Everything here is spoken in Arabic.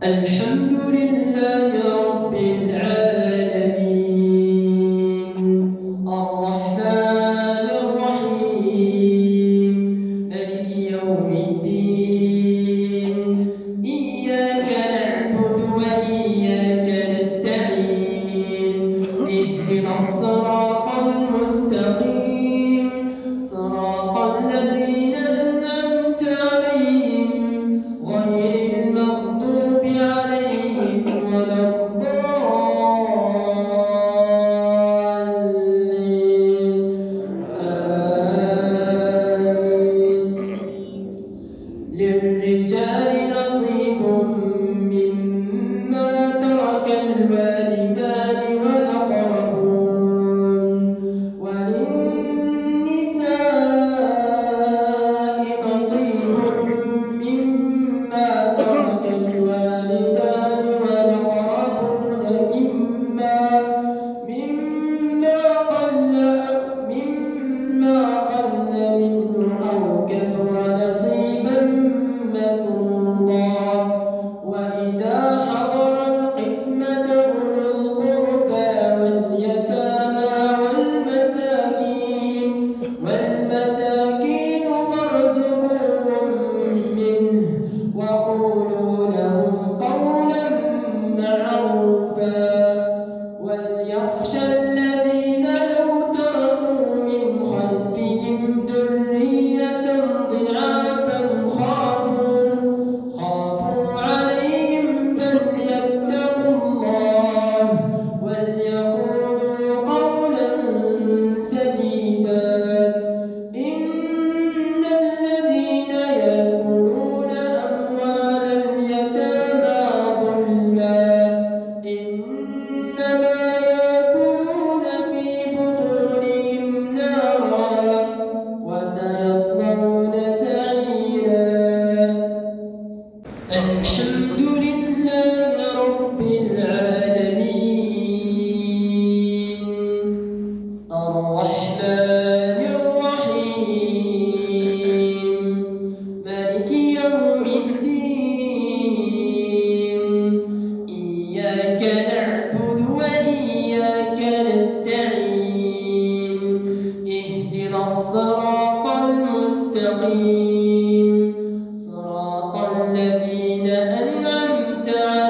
الحمد لله رب العالمين الرحمن الرحيم مالك يوم الدين إياك نعبد وإياك نستعين اهدنا الصراط المستقيم صراط الذين أنعمت عليهم غير المغضوب عليهم ولا الضالين آمين. للرجال نصيب مما ترك الوالدان والأقربون وللنساء نصيب مما ترك الوالدان والأقربون مما قل منه أو كثر نصيبا مفروضا وإذا حضر القسمة أولو القربى واليتامى والمساكين فارزقوهم منه وقولوا لهم قولا معروفا وليخشى الذين لو تركوا من خلفهم ذرية ضعافا خافوا عليهم فليتقوا الله وليقولوا قولا سديدا إن الذين يأكلون أموال اليتامى ظلما إنما يأكلون في بطونهم نارا وسيصلون سعيرا الحمد لله رب العالمين الرحمن الرحيم مالك يوم الدين إياك نعبد وإياك نستعين اهدنا الصراط المستقيم صراط الذين أنعمت عليهم